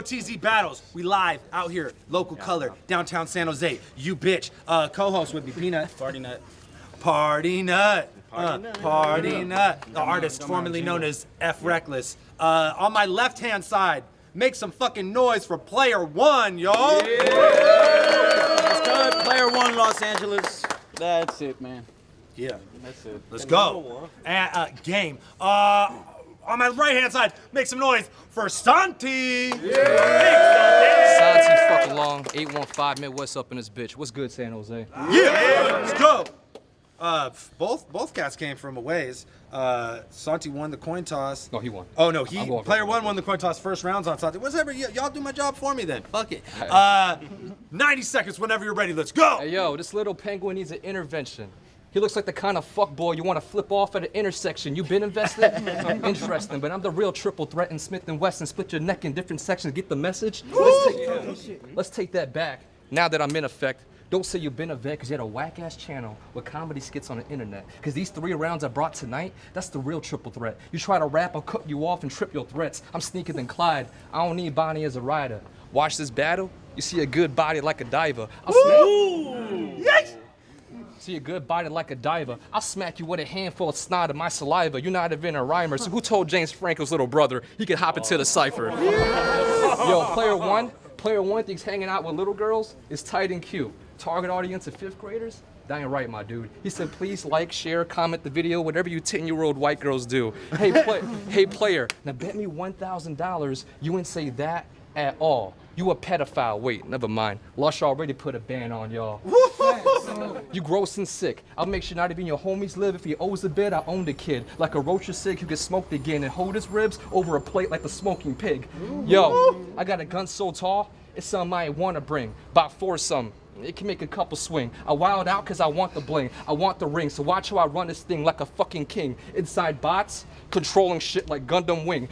BOTZ battles. We live out here, local color, downtown San Jose. You bitch. Co-host would be Peanut. Party Nut. Party Nut. Party Nut. The artist formerly known as F Reckless. On my left-hand side, make some fucking noise for player one, y'all. Yeah. Let's go. Player one, Los Angeles. That's it, man. Yeah. That's it. Let's go. Game. On my right-hand side, make some noise for Santhi. Santhi fucking long, 815 Midwest up in this bitch. What's good, San Jose? Yeah, let's go. Both cats came from a ways. Santhi won the coin toss. No, he won. Oh no, player one won the coin toss first rounds on Santhi. Whatever, y'all do my job for me then. Fuck it. 90 seconds whenever you're ready. Let's go. Hey yo, this little penguin needs an intervention. He looks like the kind of fuckboy you want to flip off at an intersection. You been invested? Interesting, but I'm the real triple threat in Smith & Wesson. Split your neck in different sections. Get the message? Let's take that back. Now that I'm in effect, don't say you've been a vet because you had a whack-ass channel with comedy skits on the internet. Because these 3 rounds I brought tonight, that's the real triple threat. You try to rap, I'll cut you off and trip your threats. I'm sneaker than Clyde. I don't need Bonnie as a rider. Watch this battle, you see a good body like a diver. Yes! See a good body like a diver. I'll smack you with a handful of snot of my saliva. You're not even a rhymer. So who told James Franco's little brother he could hop into the cipher? Yo, player one thinks hanging out with little girls is tight and cute. Target audience of 5th graders? That ain't right, my dude. He said, please like, share, comment the video, whatever you 10-year-old white girls do. Hey player, now bet me $1,000 you ain't say that at all. You a pedophile. Wait, never mind. Lush already put a ban on y'all. You gross and sick. I'll make sure not even your homies live. If he owes a bit, I own the kid. Like a roach or sick who gets smoked again and hold his ribs over a plate like the smoking pig. Yo, I got a gun so tall, it's something I ain't wanna bring. About 4 some. It can make a couple swing. I wild out cause I want the bling. I want the ring, so watch how I run this thing like a fucking king. Inside bots, controlling shit like Gundam Wing.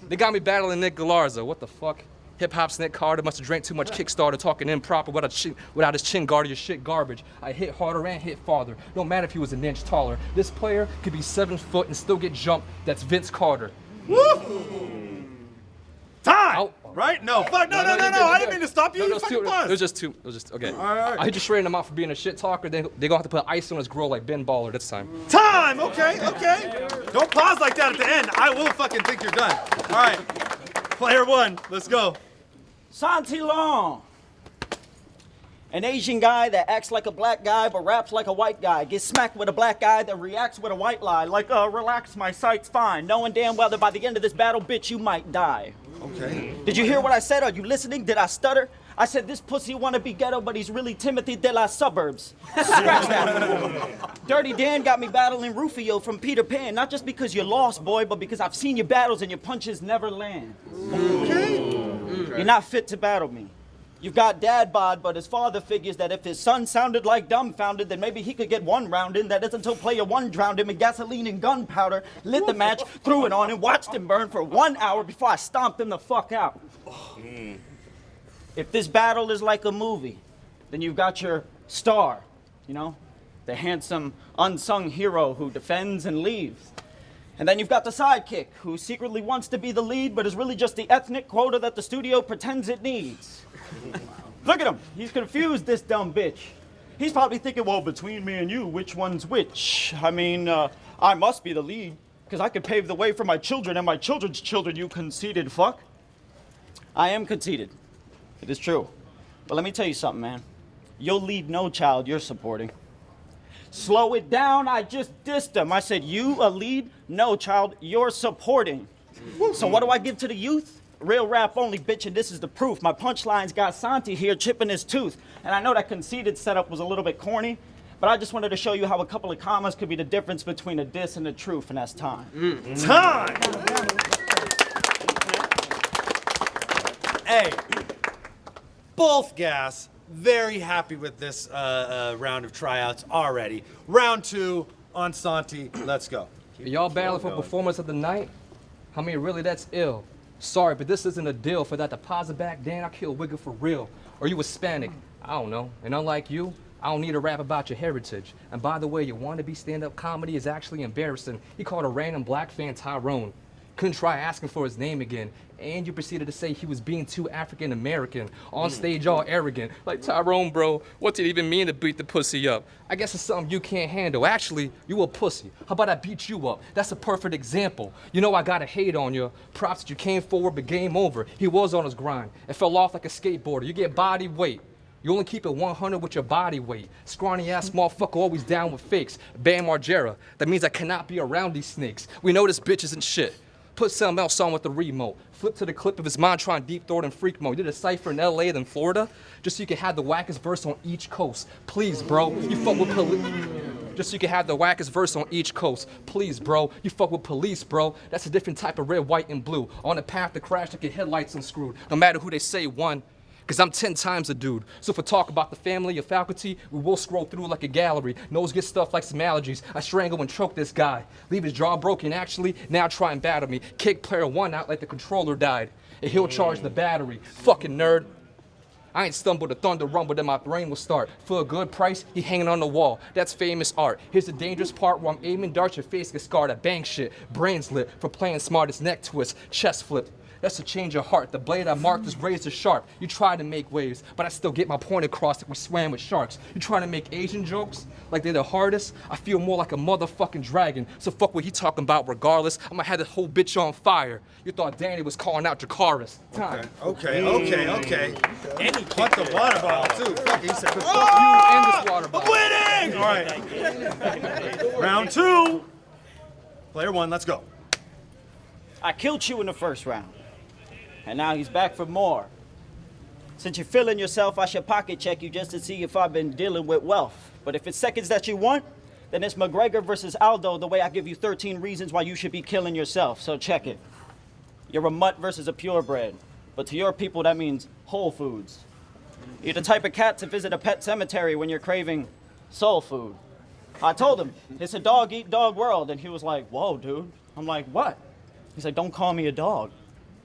They got me battling Nick Galarza. What the fuck? Hip-hop's Nick Carter must have drank too much Kickstarter, talking improper without his chin guard, your shit garbage. I hit harder and hit farther. No matter if he was an inch taller. This player could be 7 foot and still get jumped. That's Vince Carter. Time! Out. Right? No, fuck, no. I didn't mean to stop you. You fucking paused. There's just two. Okay. All right. I just straightened him out for being a shit talker. They gonna have to put ice on his grill like Ben Baller this time. Time! Okay. Don't pause like that at the end. I will fucking think you're done. All right. Player one, let's go. Santhi Long. An Asian guy that acts like a black guy but raps like a white guy. Gets smacked with a black guy that reacts with a white lie. Like, relax, my sight's fine. Knowing damn well that by the end of this battle, bitch, you might die. Okay. Did you hear what I said? Are you listening? Did I stutter? I said this pussy wanna be ghetto, but he's really Timothy de la Suburbs. Scratch that. Dirty Dan got me battling Rufio from Peter Pan. Not just because you're lost, boy, but because I've seen your battles and your punches never land. Okay. You're not fit to battle me. You've got dad bod, but his father figures that if his son sounded like dumbfounded, then maybe he could get 1 round in. That is until player 1 drowned him in gasoline and gunpowder, lit the match, threw it on, and watched him burn for 1 hour before I stomped him the fuck out. If this battle is like a movie, then you've got your star, you know, the handsome, unsung hero who defends and leaves. And then you've got the sidekick, who secretly wants to be the lead, but is really just the ethnic quota that the studio pretends it needs. Look at him. He's confused, this dumb bitch. He's probably thinking, well, between me and you, which one's which? I mean, I must be the lead, because I could pave the way for my children and my children's children, you conceited fuck. I am conceited. It is true. But let me tell you something, man. You'll lead no child you're supporting. Slow it down, I just dissed him. I said, you a lead? No, child, you're supporting. So what do I give to the youth? Real rap only, bitch, and this is the proof. My punchlines got Santhi here chipping his tooth. And I know that conceited setup was a little bit corny, but I just wanted to show you how a couple of commas could be the difference between a diss and the truth, and that's time. Time! Hey, both gas. Very happy with this round of tryouts already. Round 2 on Santhi. Let's go. Y'all battling for performance of the night? I mean, really, that's ill. Sorry, but this isn't a deal. For that deposit back, Dan, I kill Wigger for real. Or you Hispanic? I don't know. And unlike you, I don't need to rap about your heritage. And by the way, your wannabe stand-up comedy is actually embarrassing. He called a random black fan Tyrone. Couldn't try asking for his name again. And you proceeded to say he was being too African American. On stage all arrogant. Like, Tyrone, bro, what did it even mean to beat the pussy up? I guess it's something you can't handle. Actually, you a pussy. How about I beat you up? That's a perfect example. You know I gotta hate on you. Props that you came forward, but game over. He was on his grind and fell off like a skateboarder. You get body weight. You only keep it 100 with your body weight. Scrawny ass motherfucker always down with fakes. Bam Margera. That means I cannot be around these snakes. We know this bitch isn't shit. Put something else on with the remote. Flip to the clip of his mind trying deep throat in freak mode. You did a cypher in LA then Florida, just so you can have the wackest verse on each coast. Please, bro, you fuck with police. Just so you can have the wackest verse on each coast. Please, bro, you fuck with police, bro. That's a different type of red, white, and blue. On the path to crash like your headlights unscrewed. No matter who they say won. Cause I'm 10 times a dude. So if we talk about the family of faculty, we will scroll through like a gallery. Nose gets stuffed like some allergies. I strangle and choke this guy. Leave his jaw broken actually, now try and battle me. Kick player one out like the controller died. And he'll charge the battery. Fucking nerd. I ain't stumbled the thunder rumble, then my brain will start. For a good price, he hanging on the wall. That's famous art. Here's the dangerous part where I'm aiming darts, your face gets scarred. I bang shit, brains lit for playing smartest neck twist, chest flipped. That's a change of heart. The blade I marked is razor sharp. You try to make waves, but I still get my point across like we swam with sharks. You trying to make Asian jokes like they're the hardest? I feel more like a motherfucking dragon. So fuck what he talking about regardless. I'ma have this whole bitch on fire. You thought Danny was calling out Jakaris. Time. Okay. And he caught the water bottle too. Fuck, he said, Fuck you and this water bottle. winning! All right. Round two. Player one, let's go. I killed you in the first round. And now he's back for more. Since you're feeling yourself, I should pocket check you just to see if I've been dealing with wealth. But if it's seconds that you want, then it's McGregor versus Aldo, the way I give you 13 reasons why you should be killing yourself. So check it. You're a mutt versus a purebred. But to your people, that means Whole Foods. You're the type of cat to visit a pet cemetery when you're craving soul food. I told him, it's a dog-eat-dog world. And he was like, whoa, dude. I'm like, what? He's like, don't call me a dog.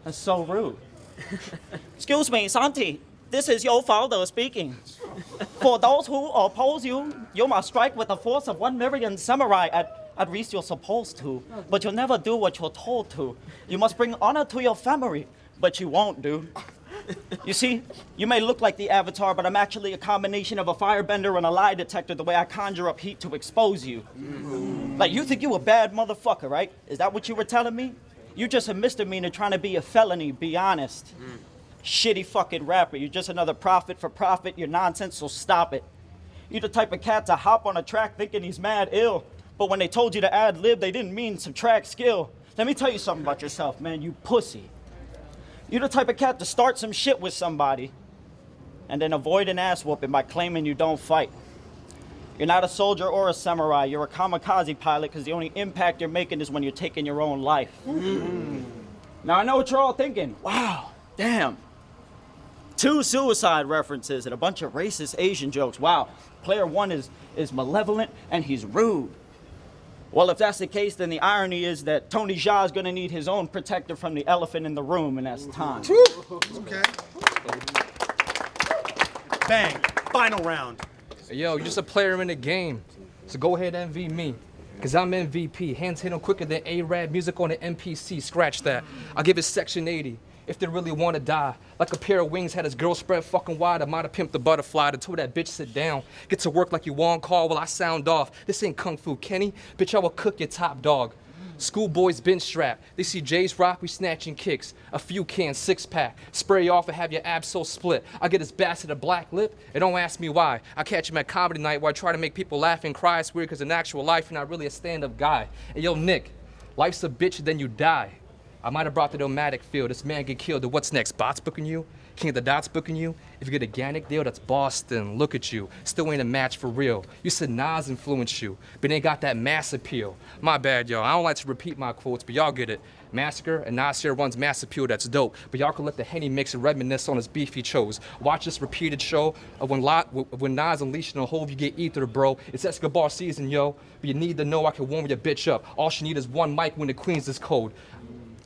That's so rude. Excuse me, Santhi. This is your father speaking. For those who oppose you, you must strike with the force of 1 million samurai at least you're supposed to. But you'll never do what you're told to. You must bring honor to your family, but you won't, dude. You see, you may look like the Avatar, but I'm actually a combination of a firebender and a lie detector the way I conjure up heat to expose you. Like, you think you a bad motherfucker, right? Is that what you were telling me? You're just a misdemeanor trying to be a felony, be honest. Shitty fucking rapper. You're just another prophet for profit. You're nonsense, so stop it. You're the type of cat to hop on a track thinking he's mad ill. But when they told you to ad-lib, they didn't mean subtract skill. Let me tell you something about yourself, man. You pussy. You're the type of cat to start some shit with somebody and then avoid an ass whooping by claiming you don't fight. You're not a soldier or a samurai. You're a kamikaze pilot because the only impact you're making is when you're taking your own life. Now, I know what you're all thinking. Wow, damn. 2 suicide references and a bunch of racist Asian jokes. Wow, player one is malevolent and he's rude. Well, if that's the case, then the irony is that Tony Jaa is going to need his own protector from the elephant in the room, and that's time. Okay. Bang. Final round. Yo, you're just a player in the game. So go ahead and MV me. Cause I'm MVP. Hands hit him quicker than A-Rad music on the MPC. Scratch that. I'll give it section 80. If they really wanna die. Like a pair of wings had his girl spread fucking wide. I might've pimped the butterfly to told that bitch sit down. Get to work like you on call while I sound off. This ain't Kung Fu Kenny. Bitch, I will cook your top dog. Schoolboys bench strap. They see Jay's rock, we snatching kicks. A few cans, 6-pack. Spray off and have your abs so split. I get his bastard a black lip, and don't ask me why. I catch him at comedy night where I try to make people laugh and cry. It's weird because in actual life, you're not really a stand-up guy. And yo, Nick, life's a bitch, then you die. I might have brought the nomadic field. This man get killed. What's next? Bots booking you? King of the Dots booking you? If you get a Gannick deal, that's Boston. Look at you. Still ain't a match for real. You said Nas influenced you, but ain't got that mass appeal. My bad, y'all. I don't like to repeat my quotes, but y'all get it. Massacre and Nasir runs mass appeal, that's dope. But y'all can let the Henny mix and reminisce on his beef he chose. Watch this repeated show of when Nas unleashing a hove, you get ether, bro. It's Escobar season, yo. But you need to know I can warm your bitch up. All she need is one mic when the Queens is cold.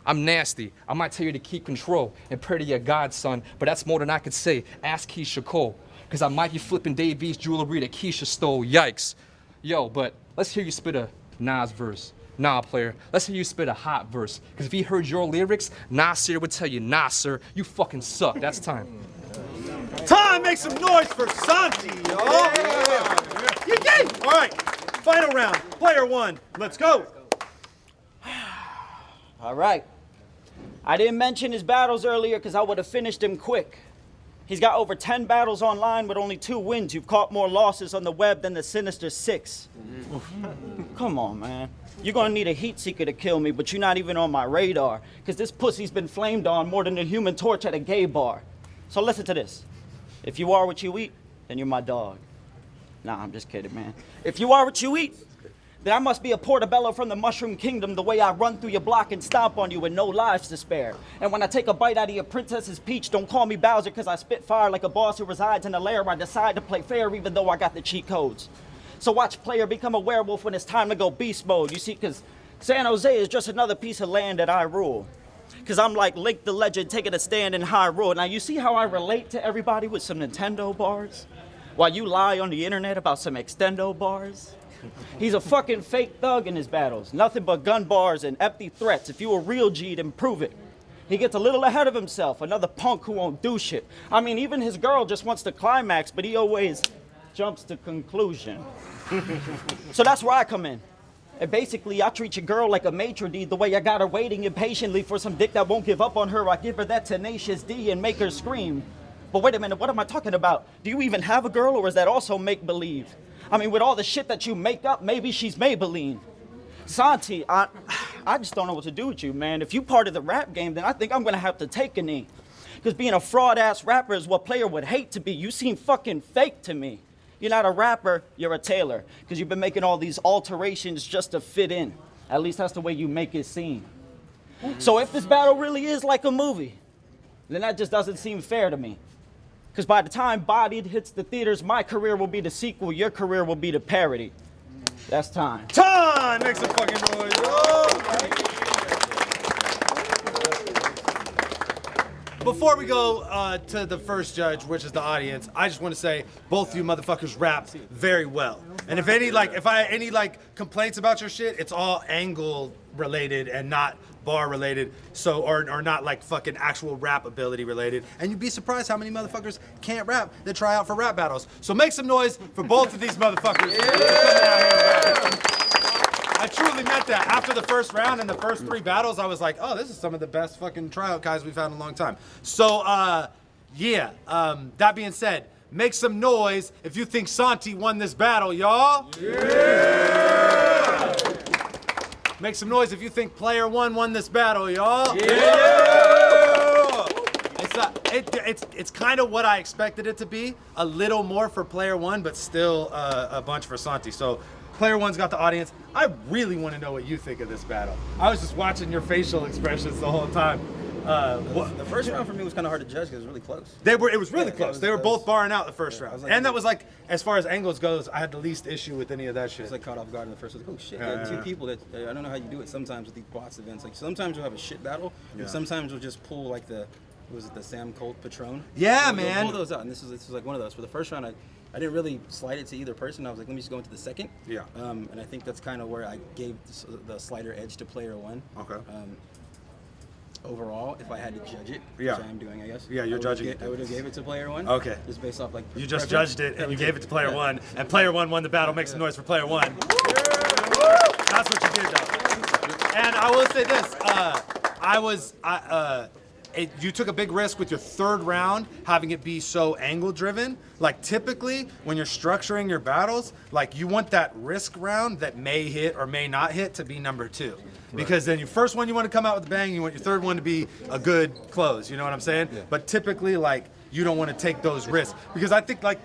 I'm nasty. I might tell you to keep control and pray to your God, son, but that's more than I could say. Ask Keisha Cole, because I might be flipping Davies jewelry that Keisha stole. Yikes. Yo, but let's hear you spit a Nas verse. Nah, player, let's hear you spit a hot verse. Because if he heard your lyrics, Nasir would tell you, nah, sir, you fucking suck. That's time. Time, make some noise for Santhi, y'all. Yeah. All right, final round. Player one, let's go. All right. I didn't mention his battles earlier because I would have finished him quick. He's got over 10 battles online with only 2 wins. You've caught more losses on the web than the Sinister Six. Come on, man. You're gonna need a heat seeker to kill me, but you're not even on my radar, because this pussy's been flamed on more than the Human Torch at a gay bar. So listen to this. If you are what you eat, then you're my dog. Nah, I'm just kidding, man. If you are what you eat, then I must be a portobello from the Mushroom Kingdom, the way I run through your block and stomp on you with no lives to spare. And when I take a bite out of your princess's peach, don't call me Bowser, because I spit fire like a boss who resides in a lair where I decide to play fair even though I got the cheat codes. So watch player become a werewolf when it's time to go beast mode. You see, because San Jose is just another piece of land that I rule. Because I'm like Link the Legend taking a stand in Hyrule. Now you see how I relate to everybody with some Nintendo bars? While you lie on the internet about some extendo bars? He's a fucking fake thug in his battles. Nothing but gun bars and empty threats. If you a real G, then prove it. He gets a little ahead of himself. Another punk who won't do shit. I mean, even his girl just wants to climax, but he always jumps to conclusion. So that's where I come in. And basically, I treat your girl like a maitre d', the way I got her waiting impatiently for some dick that won't give up on her. I give her that tenacious D and make her scream. But wait a minute, what am I talking about? Do you even have a girl, or is that also make-believe? I mean, with all the shit that you make up, maybe she's Maybelline. Santhi, I just don't know what to do with you, man. If you part of the rap game, then I think I'm gonna have to take a knee. Because being a fraud-ass rapper is what player would hate to be. You seem fucking fake to me. You're not a rapper, you're a tailor. Because you've been making all these alterations just to fit in. At least that's the way you make it seem. So if this battle really is like a movie, then that just doesn't seem fair to me. Because by the time Bodied hits the theaters, my career will be the sequel, your career will be the parody. That's time. Time! Make some fucking noise. Before we go to the first judge, which is the audience, I just want to say both of you motherfuckers rapped very well. And if I had any complaints about your shit, it's all angle related and not bar related, so or not like fucking actual rap ability related. And you'd be surprised how many motherfuckers can't rap that try out for rap battles. So make some noise for both of these motherfuckers. I truly meant that. After the first round and the first 3 battles, I was like, oh, this is some of the best fucking tryout guys we've had in a long time. So that being said, make some noise if you think Santhi won this battle, y'all. Yeah! Make some noise if you think player 1 won this battle, y'all. Yeah! It's kind of what I expected it to be. A little more for player 1, but still a bunch for Santhi. So player 1's got the audience. I really want to know what you think of this battle. I was just watching your facial expressions the whole time. The first round for me was kind of hard to judge because it was really close. It was really close. They were both barring out the first round. And that was like, as far as angles goes, I had the least issue with any of that shit. I was like caught off guard in the first. I was like, oh shit, yeah, 2 people that, I don't know how you do it sometimes with these BOTZ events. Like sometimes you'll have a shit battle, and sometimes you'll just pull like the Sam Colt Patron? Yeah, You'll man. pull those out, and this was like one of those. For the first round, I didn't really slide it to either person. I was like, let me just go into the second. Yeah. And I think that's kind of where I gave the slighter edge to player 1. Okay. Overall, if I had to judge it, Yeah. which I am doing, I guess. Yeah, you're judging it. I would have gave it to player 1. Okay. Just based off like. You just preference. judged it and you gave it to player 1, and player 1 won the battle. Make some noise for player 1. That's what you did, though. And I will say this: you took a big risk with your 3rd round, having it be so angle driven. Like typically, when you're structuring your battles, like you want that risk round that may hit or may not hit to be number 2. Because then your first one you want to come out with a bang, you want your 3rd one to be a good close. You know what I'm saying? Yeah. But typically, like you don't want to take those risks because I think like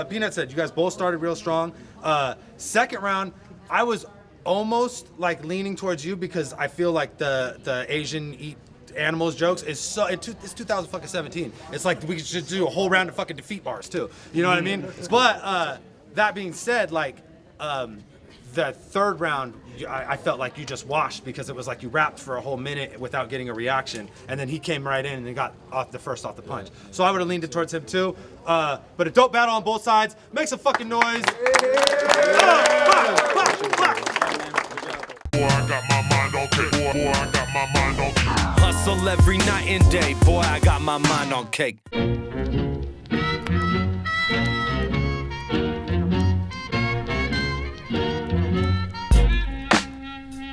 Peanut said, you guys both started real strong. 2nd round, I was almost like leaning towards you because I feel like the Asian eat animals jokes is so it's 2017. It's like we should do a whole round of fucking defeat bars too. You know what I mean? But that being said, like the 3rd round, I felt like you just washed because it was like you rapped for a whole minute without getting a reaction, and then he came right in and got off the punch. So I would have leaned it towards him too. But a dope battle on both sides. Make some fucking noise. got my mind on cake. Boy, I got my mind on cake. Hustle every night and day, boy, I got my mind on cake.